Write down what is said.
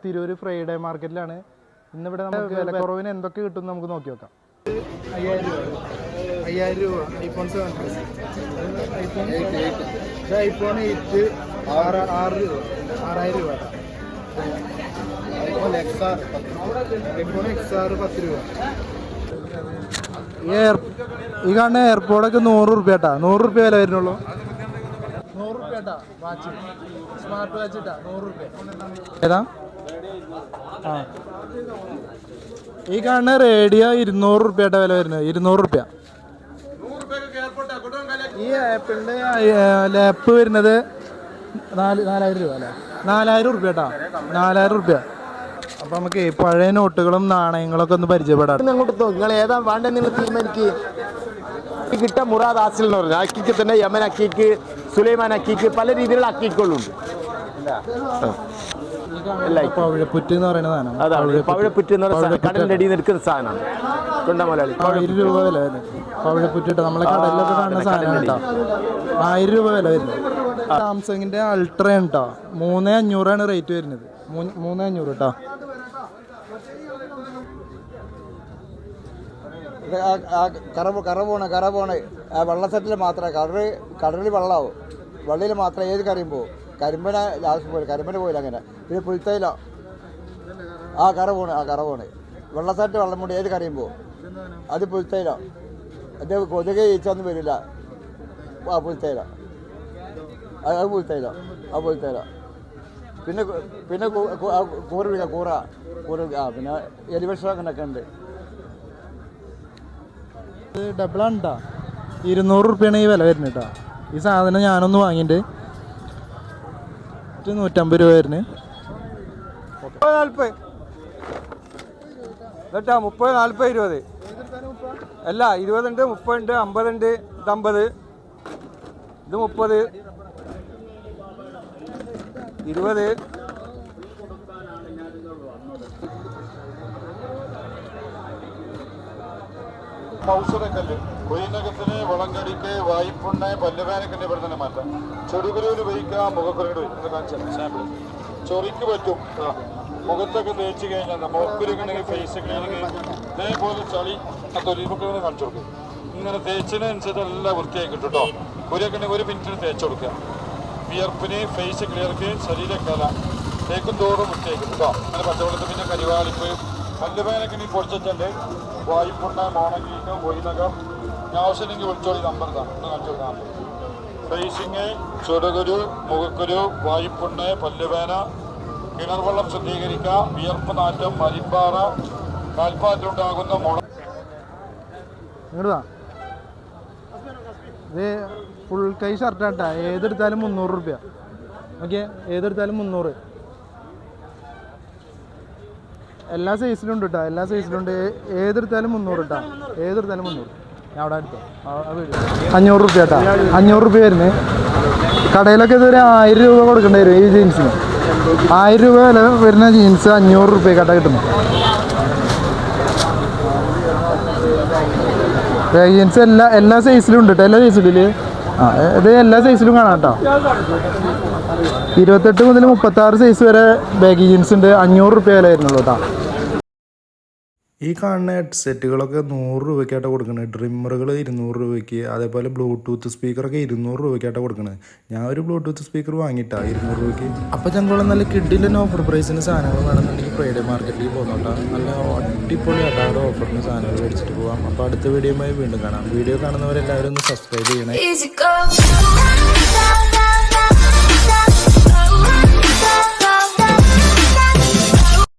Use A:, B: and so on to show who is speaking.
A: Tirur Friday മാർക്കറ്റിലാണ്. ഇന്നിവിടെ നമുക്ക് വില കുറവിന് എന്തൊക്കെ കിട്ടും നമുക്ക് നോക്കി നോക്കാം. 5000 രൂപ ഐഫോൺ 7 പ്ലസ്, ഐഫോൺ 8 6 രൂപ, 6000 രൂപ. ഐഫോൺ XR 10 രൂപ. ഈ കാണുന്ന എയർപോർട്ടൊക്കെ 100 രൂപ കേട്ടാ, 100 രൂപ വില വരുന്നുള്ളൂ. 100 രൂപ കേട്ടാ വാച്ച്, സ്മാർട്ട് വാച്ച് ഇട്ടാ 100 രൂപ. ഏതാ? ആ, ഈ കാണുന്ന റേഡിയോ 200 രൂപയുടെ വില വരുന്നത്, 200 രൂപ. ഈ ആപ്പിളിൻ്റെ ലാപ്പ് വരുന്നത് 4000 രൂപ അല്ലേ, 4000 രൂപ കേട്ടാ, 4000 രൂപ. അപ്പം നമുക്ക് പഴയ നോട്ടുകളും നാണയങ്ങളൊക്കെ ഒന്ന് പരിചയപ്പെടാം.
B: അങ്ങോട്ട് നിങ്ങൾ ഏതാ വേണ്ട നിങ്ങൾ തീരുമാനിക്ക്. കിട്ട മുറാദ് ആസിൽ എന്ന് പറഞ്ഞു അക്കിക്ക് തന്നെ, യമൻ അക്കിക്ക്, സുലൈമാൻ അക്കിക്ക്, പല രീതിയിലുള്ള അക്കിക്കുകളുണ്ട്.
A: പവിഴപ്പുറ്റ് എന്ന് പറയുന്ന സാധനം,
B: അതാണ് പവിഴപ്പുറ്റ് എന്ന് പറയുന്ന കടലിന്റെ അടിയിൽ നിൽക്കുന്ന സാധനമാണ്. കൊണ്ടമലയാളി
A: 1000 രൂപ വില വരുന്നത് പവിഴപ്പുറ്റ് കേട്ടോ, നമ്മളെ കടലിലൊക്കെ കാണുന്ന സാധനം കേട്ടോ. 1000 രൂപ വില വരുന്നത്. സാംസങ്ങിന്റെ അൾട്ര കേട്ടോ, 3500 റേറ്റ് വരുന്നത്, 3500 കേട്ടോ.
B: കറ പോണേ വെള്ളസെറ്റിൽ മാത്രമേ കടലിൽ വെള്ളമാവും, വെള്ളയിൽ മാത്രമേ ഏത് കറിയും പോകും. കരിമ്പന ലാസ്റ്റ് പോയി, കരിമ്പന പോയില്ല അങ്ങനെ. പിന്നെ പുൽത്തൈല കറ പോണേ വെള്ളസെറ്റ് വെള്ളം കൊണ്ട് ഏത് കറിയും പോകും. അത് പുൽത്തൈല, അത് കൊതുക് ഈച്ചൊന്നും വരില്ല. പുൽത്തൈല അത് പുൽത്തൈല, പുൽത്തൈല. പിന്നെ കൂറ പിന്നെ എലിവിഷം അങ്ങനെയൊക്കെ ഉണ്ട്.
A: ഡബിളാണ് കേട്ടോ, 200 രൂപയാണ് ഈ വില വരുന്നത് കേട്ടോ. ഈ സാധനം ഞാനൊന്ന് വാങ്ങിയിട്ട് 150 രൂപ വരുന്നത്.
C: 30, 40, 20 അല്ല, 20 ഉണ്ട്, 30 ഉണ്ട്, 50 ഉണ്ട്, 50, ഇത് 30, 20.
D: മൗസറക്കല്ല് കൊയിനകത്തിന്, വളങ്കടിക്ക്, വായ്പുണ്ണ്, പല്ലുവേനക്കിൻ്റെ ഇവിടെ തന്നെ മാറ്റാം. ചെറുകുരുവിന് ഉപയോഗിക്കാം, മുഖക്കുരുവിന് സാമ്പിൾ ചൊറിക്ക് പറ്റും. മുഖത്തൊക്കെ തേച്ച് കഴിഞ്ഞാൽ മുഖക്കുരുക്കണെങ്കിൽ, ഫേസ് ക്ലീനിങ്, ഇതേപോലെ ചളി തൊലിപ്പൊക്കെ കാണിച്ചു കൊടുക്കും. ഇങ്ങനെ തേച്ചതിനനുസരിച്ച് എല്ലാം വൃത്തിയായി കിട്ടും കേട്ടോ. കുരുക്കണെങ്കിൽ 1 മിനിറ്റിന് തേച്ച് കൊടുക്കുക. വിയർപ്പിന്, ഫേസ് ക്ലിയർക്ക്, ശരീരക്കല തേക്കും തോറും വൃത്തിയായി കിട്ടും കേട്ടോ. അങ്ങനെ പച്ചവെള്ളത്തിൽ പിന്നെ കരിവാളിപ്പ്, പല്ലുവേനക്കിനി പൊടിച്ചിട്ടുണ്ട്, വായ്പുണ്ണ, മോണങ്ങീക്കം, കൊയിനകം. ആവശ്യമെങ്കിൽ വിളിച്ചോളി, നമ്പർ കാണിച്ചു കൊടുക്കാം. ഫേസിങ്, ചുടുകുരു, മുഖക്കുരു, വായ്പുണ്ണ്, പല്ലുവേന, കിണർ വെള്ളം ശുദ്ധീകരിക്കുക, വിയർപ്പ് നാറ്റം, മരിമ്പാറ, കാൽപ്പാറ്റുണ്ടാകുന്ന മുള.
A: ഇത് ഫുൾ കൈ ഷർട്ടാട്ടാ, ഏതെടുത്താലും 300 രൂപ. ഓക്കെ, ഏതെടുത്താലും 300. എല്ലാ സൈസിലും ഉണ്ട് കേട്ടോ, എല്ലാ സൈസിലും ഉണ്ട്. ഏതെടുത്താലും 300 കേട്ടോ, ഏതെടുത്താലും 300. ഞാൻ അവിടെ എടുത്തോ, 500 രൂപ കേട്ടോ, 500 രൂപ വരുന്നത്. കടയിലൊക്കെ ഇതൊരു 1000 രൂപ കൊടുക്കേണ്ടി വരും ഈ ജീൻസിന്. 1000 രൂപ വില വരുന്ന ജീൻസ് 500 രൂപ കട കിട്ടുന്നു. ജീൻസ് എല്ലാ സൈസിലും ഉണ്ട് കേട്ടോ, എല്ലാ സൈസിലും. ഇത് എല്ലാ സൈസിലും കാണാം കേട്ടോ. 28 മുതൽ 36 സൈസ് വരെ ബാഗി ജീൻസ് ഉണ്ട്. 500 രൂപ വില വരുന്നുള്ളൂ കേട്ടോ. ഈ കാണുന്ന ഹെഡ്സെറ്റുകളൊക്കെ 100 രൂപയ്ക്കായിട്ടാണ് കൊടുക്കുന്നത്. ഡ്രിമ്മറുകൾ 200 രൂപയ്ക്ക്, അതേപോലെ ബ്ലൂടൂത്ത് സ്പീക്കറൊക്കെ 200 രൂപയ്ക്കായിട്ടാണ് കൊടുക്കുന്നത്. ഞാൻ ഒരു ബ്ലൂടൂത്ത് സ്പീക്കർ വാങ്ങിയിട്ടാണ് 200 രൂപയ്ക്ക്. അപ്പോൾ ഞങ്ങൾ നല്ല കിഡിലും ഓഫർ പ്രൈസിന് സാധനങ്ങൾ വേണമെന്നുണ്ടെങ്കിൽ ഫ്രൈഡേ മാർക്കറ്റിൽ പോകുന്നുണ്ടാകും. നല്ല അടിപൊളിയായിട്ട് അവിടെ ഓഫറിന് സാധനങ്ങൾ മേടിച്ചിട്ട് പോകാം. അപ്പോൾ അടുത്ത വീഡിയോയുമായി വീണ്ടും കാണാം. വീഡിയോ കാണുന്നവരെല്ലാവരും ഒന്ന് സബ്സ്ക്രൈബ് ചെയ്യണേ.